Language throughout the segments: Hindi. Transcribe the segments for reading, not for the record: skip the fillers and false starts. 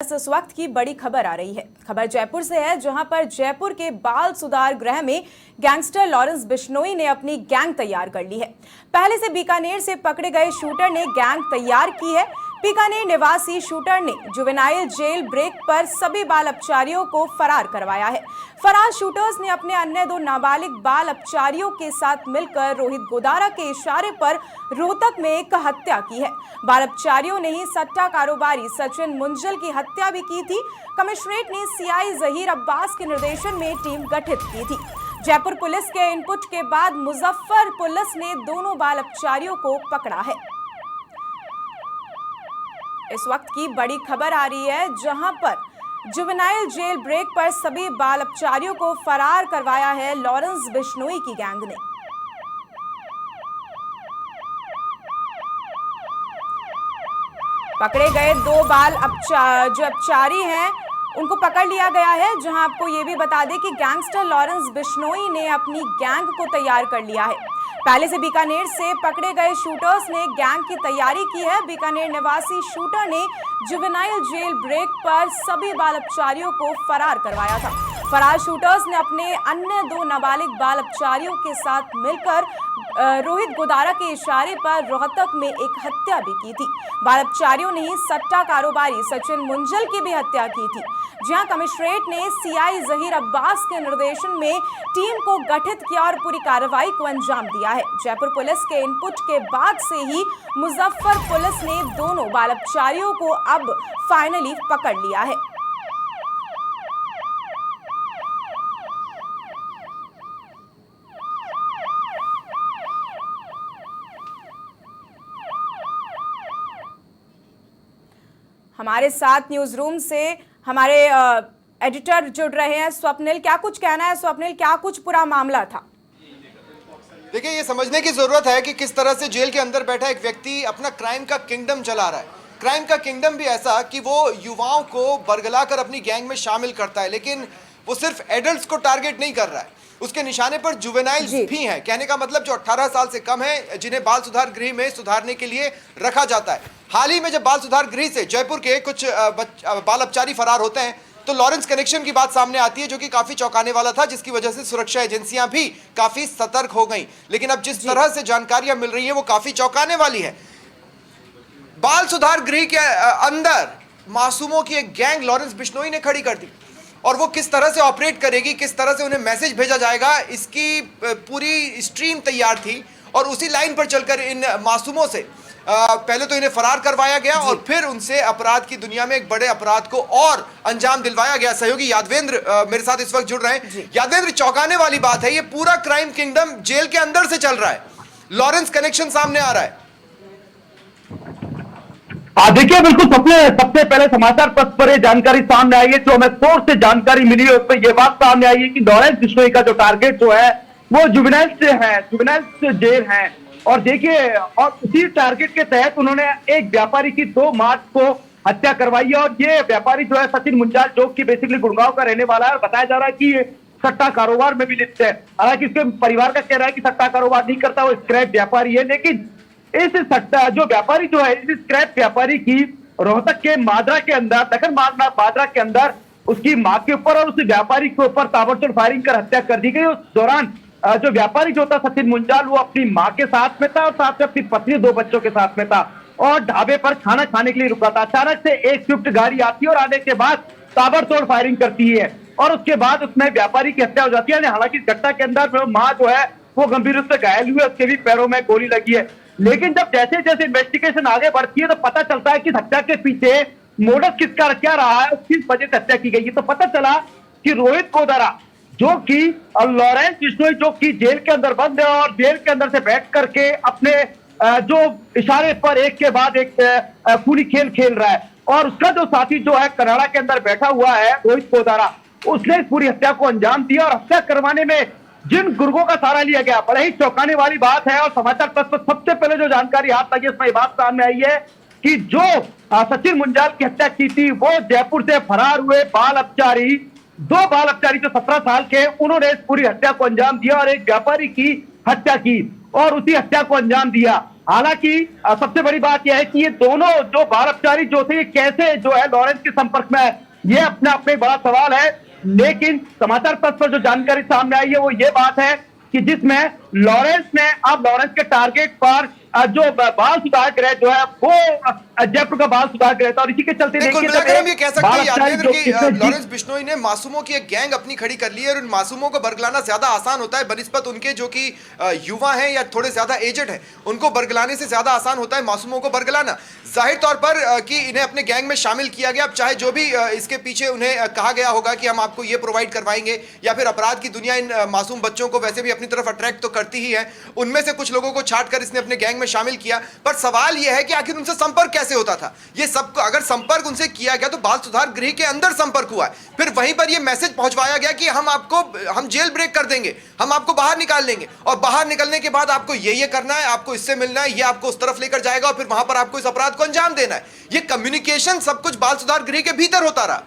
इस वक्त की बड़ी खबर आ रही है। खबर जयपुर से है, जहां पर जयपुर के बाल सुधार गृह में गैंगस्टर लॉरेंस बिश्नोई ने अपनी गैंग तैयार कर ली है। पहले से बीकानेर से पकड़े गए शूटर ने गैंग तैयार की है। बीकानेर निवासी शूटर ने जुवेनाइल जेल ब्रेक पर सभी बाल अपचारियों को फरार करवाया है। फरार शूटर्स ने अपने अन्य दो नाबालिग बाल अपचारियों के साथ मिलकर रोहित गोदारा के इशारे पर रोहतक में एक हत्या की है। बाल अपचारियों ने ही सट्टा कारोबारी सचिन मुंजल की हत्या भी की थी। कमिश्नरेट ने सीआई जहीर अब्बास के निर्देशन में टीम गठित की थी। जयपुर पुलिस के इनपुट के बाद मुजफ्फर पुलिस ने दोनों बाल अपचारियों को पकड़ा है। इस वक्त की बड़ी खबर आ रही है, जहां पर जुवेनाइल जेल ब्रेक पर सभी बाल अपचारियों को फरार करवाया है लॉरेंस बिश्नोई की गैंग ने। पकड़े गए दो बाल जो अपचारी हैं उनको पकड़ लिया गया है। जहां आपको ये भी बता दें कि गैंगस्टर लॉरेंस बिश्नोई ने अपनी गैंग को तैयार कर लिया है। पहले से बीकानेर से पकड़े गए शूटर्स ने गैंग की तैयारी की है। बीकानेर निवासी शूटर ने जुवेनाइल जेल ब्रेक पर सभी बाल अपचारियों को फरार करवाया था। फरार शूटर्स ने अपने अन्य दो नाबालिग बाल अपचारियों के साथ मिलकर रोहित गोदारा के इशारे पर रोहतक में एक हत्या भी की थी। बाल अपचारियों ने ही सट्टा कारोबारी सचिन मुंजल की भी हत्या की थी। जहां कमिश्नरेट ने सीआई जहीर अब्बास के निर्देशन में टीम को गठित किया और पूरी कार्रवाई को अंजाम दिया है। जयपुर पुलिस के इनपुट के बाद से ही मुजफ्फर पुलिस ने दोनों बाल अपचारियों को अब फाइनली पकड़ लिया है। हमारे साथ न्यूज रूम से हमारे एडिटर जुड़ रहे हैं स्वप्निल। क्या कुछ कहना है स्वप्निल, क्या कुछ पूरा मामला था? देखिए, ये समझने की जरूरत है कि किस तरह से जेल के अंदर बैठा एक व्यक्ति अपना क्राइम का किंगडम चला रहा है। क्राइम का किंगडम भी ऐसा कि वो युवाओं को बरगलाकर अपनी गैंग में शामिल करता है, लेकिन वो सिर्फ एडल्ट्स को टारगेट नहीं कर रहा है, उसके निशाने पर जुवेनाइल्स भी हैं। कहने का मतलब जो 18 साल से कम है, जिन्हें बाल सुधार गृह में सुधारने के लिए रखा जाता है। हाल ही में जब बाल सुधार गृह से जयपुर के कुछ बाल अपचारी फरार होते हैं तो लॉरेंस कनेक्शन की बात सामने आती है, जो कि काफी चौंकाने वाला था, जिसकी वजह से सुरक्षा एजेंसियां भी काफी सतर्क हो गई। लेकिन अब जिस तरह से जानकारियां मिल रही हैं वो काफी चौंकाने वाली है। बाल सुधार गृह के अंदर मासूमों की एक गैंग लॉरेंस बिश्नोई ने खड़ी कर दी, और वो किस तरह से ऑपरेट करेगी, किस तरह से उन्हें मैसेज भेजा जाएगा, इसकी पूरी स्ट्रीम तैयार थी। और उसी लाइन पर चलकर इन मासूमों से पहले तो इन्हें फरार करवाया गया और फिर उनसे अपराध की दुनिया में एक बड़े अपराध को और अंजाम दिलवाया गया। सहयोगी यादवेंद्र मेरे साथ इस वक्त जुड़ रहे हैं। यादवेंद्र, चौंकाने वाली बात है, ये पूरा क्राइम किंगडम जेल के अंदर से चल रहा है, लॉरेंस कनेक्शन सामने आ रहा है। देखिए, बिल्कुल सबसे पहले समाचार पत्र पर यह जानकारी सामने आई है। जो हमें सोर्स से जानकारी मिली है उसमें यह बात सामने आई है कि लॉरेंस बिश्नोई का जो टारगेट जो है वो जुवेनाइल से है, जुवेनाइल जेल है। और देखिए, और उसी टारगेट के तहत उन्होंने एक व्यापारी की 2 मार्च को हत्या करवाई है। और ये व्यापारी जो है सचिन मुंजाल, जो कि बेसिकली गुड़गांव का रहने वाला है, बताया जा रहा है कि सट्टा कारोबार में भी लिप्त है। हालांकि उसके परिवार का कहना है कि सट्टा कारोबार नहीं करता, वो स्क्रैप व्यापारी है। लेकिन इस सट्टा जो व्यापारी जो है, इस स्क्रैप व्यापारी की रोहतक के माजरा के अंदर, दखन माजरा के अंदर उसकी मां के ऊपर और उस व्यापारी के ऊपर ताबड़तोड़ फायरिंग कर हत्या कर दी गई। उस दौरान जो व्यापारी जो था सचिन मुंजाल, वो अपनी मां के साथ में था और साथ में अपनी पत्नी 2 बच्चों के साथ में था और ढाबे पर खाना खाने के लिए रुका था। अचानक से एक स्विफ्ट गाड़ी आती है और आने के बाद ताबड़तोड़ फायरिंग करती है और उसके बाद उसमें व्यापारी की हत्या हो जाती है। हालांकि घटना के अंदर मां जो है वो गंभीर रूप से घायल हुई है, उसके भी पैरों में गोली लगी है। लेकिन जब जैसे जैसे इन्वेस्टिगेशन आगे बढ़ती है तो पता चलता है कि हत्या के पीछे मोटिव किसका क्या रहा है, किस वजह से हत्या की गई है। तो पता चला कि रोहित गोदारा, जो कि लॉरेंस बिश्नोई, जो कि जेल के अंदर बंद है और जेल के अंदर से बैठ करके अपने जो इशारे पर एक के बाद एक पूरी खेल खेल रहा है, और उसका जो साथी जो है कनाडा के अंदर बैठा हुआ है रोहित गोदारा, उसने पूरी हत्या को अंजाम दिया। और हत्या करवाने में जिन गुर्गों का सहारा लिया गया, बड़े ही चौंकाने वाली बात है। और समाचार पत्र पर सबसे पहले जो जानकारी हाथ लगी उसमें बात सामने आई है कि जो सचिन मुंजाल की हत्या की थी वो जयपुर से फरार हुए बाल अपचारी, 2 बाल अपचारी जो 17 साल के, उन्होंने इस पूरी हत्या को अंजाम दिया और एक व्यापारी की हत्या की और उसी हत्या को अंजाम दिया। हालांकि सबसे बड़ी बात यह है कि ये दोनों जो बाल अपचारी जो थे, ये कैसे जो है लॉरेंस के संपर्क में है, ये अपना अपने बड़ा सवाल है। लेकिन समाचार पत्र पर जो जानकारी सामने आई है वो ये बात है कि जिसमें लॉरेंस ने अब लॉरेंस के टारगेट पर जो बाल सुधार गृह जो है वो जयपुर का बाल सुधार गृह था, और इसी के चलते कुल देखिए मिलाकर हम ये कह सकते हैं यादवेंद्र कि जो लॉरेंस बिश्नोई ने मासूमों की एक गैंग अपनी खड़ी कर ली है, और उन मासूमों को बरगलाना ज्यादा आसान होता है बनिस्बत उनके जो कि युवा हैं या थोड़े ज्यादा एजेड हैं, उनको बरगलाने से ज्यादा आसान होता है मासूमों को बरगलाना। जाहिर तौर पर कि इन्हें अपने गैंग में शामिल किया गया। अब चाहे जो भी इसके पीछे उन्हें कहा गया होगा कि हम आपको ये प्रोवाइड करवाएंगे, या फिर अपराध की दुनिया इन मासूम बच्चों को वैसे भी अपनी तरफ अट्रैक्ट तो करती ही है, उनमें से कुछ लोगों को छांट कर इसने अपने गैंग में शामिल किया। पर सवाल यह है कि आखिर उनसे संपर्क कैसे होता था। ये सबको अगर संपर्क उनसे किया गया तो बाल सुधार गृह के अंदर संपर्क हुआ है, फिर वहीं पर यह मैसेज पहुंचवाया गया कि हम जेल ब्रेक कर देंगे, हम आपको बाहर निकाल लेंगे, और बाहर निकलने के बाद आपको ये करना है, आपको इससे मिलना है, ये आपको उस तरफ लेकर जाएगा, और फिर वहां पर आपको इस अपराध को अंजाम देना है। ये कम्युनिकेशन सब कुछ बाल सुधार गृह के भीतर होता रहा।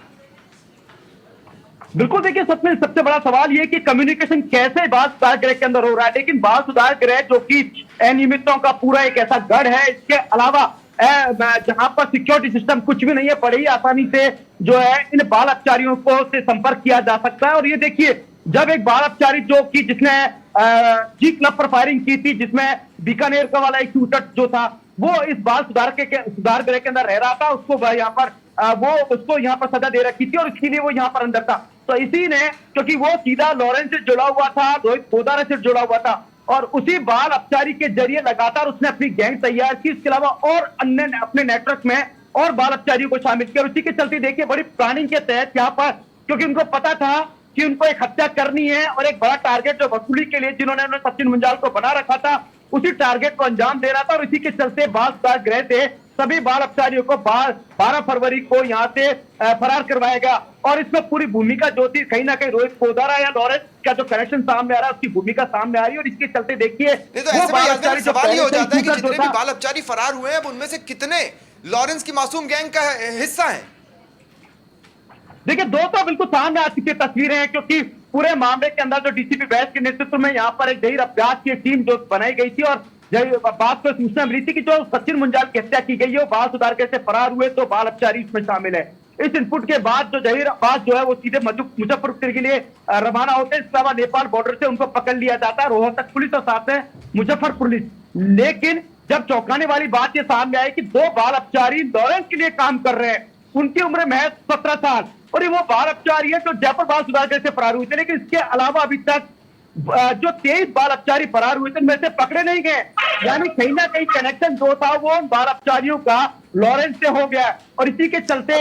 बिल्कुल, देखिए सच में सबसे बड़ा सवाल ये कि कम्युनिकेशन कैसे बाल सुधार गृह के अंदर हो रहा है। लेकिन बाल सुधार गृह जो कि अनियमितताओं का पूरा एक ऐसा गढ़ है, इसके अलावा जहां पर सिक्योरिटी सिस्टम कुछ भी नहीं है, बड़ी आसानी से जो है इन बाल अपचारियों को से संपर्क किया जा सकता है। और ये देखिए, जब एक बाल अपचारी जो कि जिसने जी क्लब पर फायरिंग की थी, जिसमें बीकानेर का वाला एक शूटर जो था वो इस बाल सुधार गृह के अंदर रह रहा था, उसको यहाँ पर उसको यहाँ पर सजा दे रखी थी, और इसके लिए वो यहाँ पर अंदर था। तो इसी ने, क्योंकि वो सीधा लॉरेंस से जुड़ा हुआ था, रोहित पोदारा से जुड़ा हुआ था, और उसी बाल अपचारी के जरिए लगातार उसने अपनी गैंग तैयार की। इसके अलावा और अन्य अपने नेटवर्क में और बाल अपचारियों को शामिल किया, और उसी के चलते देखिए बड़ी प्लानिंग के तहत यहाँ पर, क्योंकि उनको पता था कि उनको एक हत्या करनी है, और एक बड़ा टारगेट जो वसूली के लिए जिन्होंने सचिन मुंजाल को बना रखा था, उसी टारगेट को अंजाम दे रहा था। और इसी के चलते बाल सुधार गृह से सभी बाल अपचारियों को 12 फरवरी को यहाँ से फरार करवाया गया। और इसमें पूरी भूमिका जो थी, कहीं ना कहीं रोहित पोदारा या लॉरेंस का जो कनेक्शन सामने आ रहा है, उसकी भूमिका सामने आ रही है। और इसके चलते देखिए सवाल ये हो जाता है कि जितने भी बाल अपचारी फरार हुए हैं, उनमें से कितने लॉरेंस की मासूम गैंग का हिस्सा है। देखिए, दो तो बिल्कुल सामने आ चुकी तस्वीरें हैं, क्योंकि पूरे मामले के अंदर जो डीसीपी वैस के नेतृत्व में यहाँ पर एक गहन अभ्यास की टीम जो बनाई गई थी, और बात को सूचना मिली थी कि जो सचिन मुंजाल की हत्या की गई है वो बाल सुधार गृह से फरार हुए, तो बाल अपचारी इसमें शामिल है। इस इनपुट के बाद जो जहीर अब्बास जो है वो सीधे मुजफ्फरपुर के लिए रवाना होते हैं। इसके अलावा नेपाल बॉर्डर से उनको पकड़ लिया जाता है, रोहतक पुलिस और साथ में मुजफ्फर पुलिस। लेकिन जब चौंकाने वाली बात ये सामने आई कि दो बाल अपचारी लॉरेंस के लिए काम कर रहे हैं, उनकी उम्र महज 17 साल, और ये वो बाल अपचारी है जो जयपुर बाल सुधार गृह से फरार हुए थे। लेकिन इसके अलावा अभी तक जो 23 बाल अपचारी फरार हुए थे, उनमें से पकड़े नहीं गए। यानी कहीं ना कहीं कनेक्शन जो था वो बाल अपचारियों का लॉरेंस से हो गया, और इसी के चलते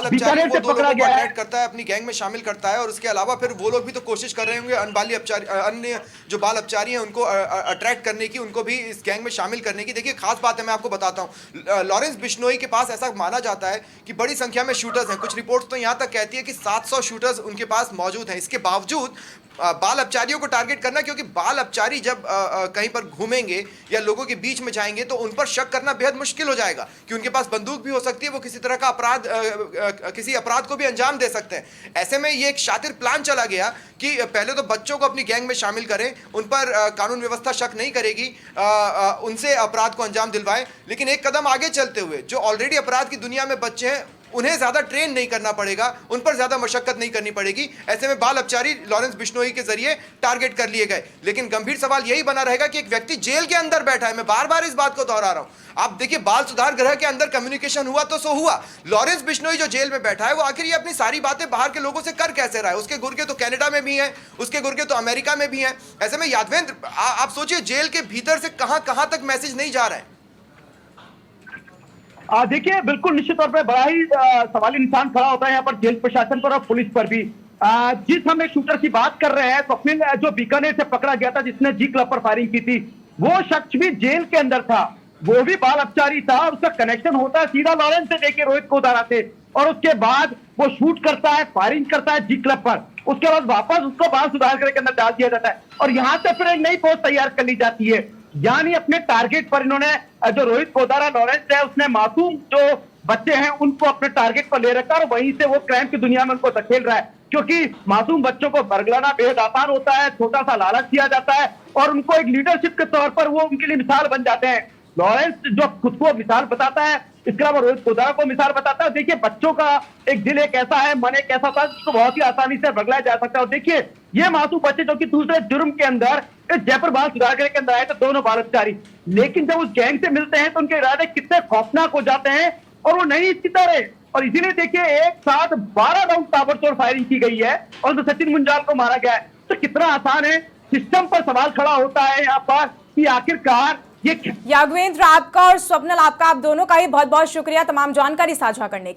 बीकानेर से पकड़ा गया है, करता है, अपनी गैंग में शामिल करता है। और उसके अलावा फिर वो लोग भी तो कोशिश कर रहे होंगे अन्य जो बाल अपचारी हैं उनको अट्रैक्ट करने की, उनको भी इस गैंग में शामिल करने की। देखिए, खास बात है, मैं आपको बताता हूँ, लॉरेंस बिश्नोई के पास ऐसा माना जाता है कि बड़ी संख्या में शूटर्स हैं। कुछ रिपोर्ट्स तो यहाँ तक कहती है कि 700 शूटर्स उनके पास मौजूद हैं। इसके बावजूद बाल अपचारियों को टारगेट करना, क्योंकि बाल अपचारी जब कहीं पर घूमेंगे या लोगों के बीच में जाएंगे तो उन पर शक करना बेहद मुश्किल हो जाएगा, कि उनके पास बंदूक भी हो सकती है, वो किसी तरह का किसी अपराध को भी अंजाम दे सकते हैं। ऐसे में ये एक शातिर प्लान चला गया कि पहले तो बच्चों को अपनी गैंग में शामिल करें, उन पर कानून व्यवस्था शक नहीं करेगी, उनसे अपराध को अंजाम दिलवाएं। लेकिन एक कदम आगे चलते हुए जो ऑलरेडी अपराध की दुनिया में बच्चे हैं, उन्हें ज्यादा ट्रेन नहीं करना पड़ेगा, उन पर ज्यादा मशक्कत नहीं करनी पड़ेगी। ऐसे में बाल अपचारी लॉरेंस बिश्नोई के जरिए टारगेट कर लिए गए। लेकिन गंभीर सवाल यही बना रहेगा कि एक व्यक्ति जेल के अंदर बैठा है। मैं बार बार इस बात को दोहरा रहा हूं। आप देखिए, बाल सुधार गृह के अंदर कम्युनिकेशन हुआ तो सो हुआ, लॉरेंस बिश्नोई जो जेल में बैठा है वो आखिर ये अपनी सारी बातें बाहर के लोगों से कर कैसे रहा है। उसके गुर्गे तो कनाडा में भी हैं, उसके गुर्गे तो अमेरिका में भी हैं। ऐसे में यादवेंद्र, आप सोचिए, जेल के भीतर से कहां तक मैसेज नहीं जा रहा है। देखिए, बिल्कुल निश्चित तौर पर बड़ा ही सवाली निशान खड़ा होता है यहाँ पर जेल प्रशासन पर और पुलिस पर भी। जिस हम एक शूटर की बात कर रहे हैं, स्वप्निल जो बीकानेर से पकड़ा गया था, जिसने जी क्लब पर फायरिंग की थी, वो शख्स भी जेल के अंदर था, वो भी बाल अपचारी था, और उसका कनेक्शन होता है सीधा लॉरेंस से, देखिए रोहित पोदारा से। और उसके बाद वो शूट करता है, फायरिंग करता है जी क्लब पर, उसके बाद वापस उसको बाल सुधार गृह के अंदर डाल दिया जाता है, और यहाँ से फिर एक नई पोस्ट तैयार कर ली जाती है। यानी अपने टारगेट पर इन्होंने, जो रोहित पोदारा लॉरेंस है, उसने मासूम जो बच्चे हैं उनको अपने टारगेट पर ले रखा, और वहीं से वो क्राइम की दुनिया में उनको धकेल रहा है। क्योंकि मासूम बच्चों को बरगलाना बेहद आसान होता है, छोटा सा लालच दिया जाता है और उनको एक लीडरशिप के तौर पर वो उनके लिए मिसाल बन जाते हैं। लॉरेंस जो खुद को मिसाल बताता है, इसके अलावा रोहित पोदारा को मिसाल बताता है। देखिए बच्चों का एक दिल एक ऐसा है, मन एक ऐसा था जिसको बहुत ही आसानी से बगलाया जा सकता है। और देखिए ये मासूम बच्चे जो कि दूसरे जुर्म के अंदर इस जयपुर बाल सुधारगृह के अंदर आए थे, दोनों बालकचारी, लेकिन जब उस गैंग से मिलते हैं तो उनके इरादे कितने खौफनाक हो जाते हैं और वो नहीं हिचकिता रहे। और इसीलिए देखिए एक साथ 12 राउंड ताबड़तोड़ फायरिंग की गई है और तो सचिन मुंजाल को मारा गया है। तो कितना आसान है, सिस्टम पर सवाल खड़ा होता है यहाँ पर कि आखिरकार ये याग्वेंद्र, आपका और स्वप्नल, आपका, आप दोनों का ही बहुत बहुत शुक्रिया तमाम जानकारी साझा करने के लिए।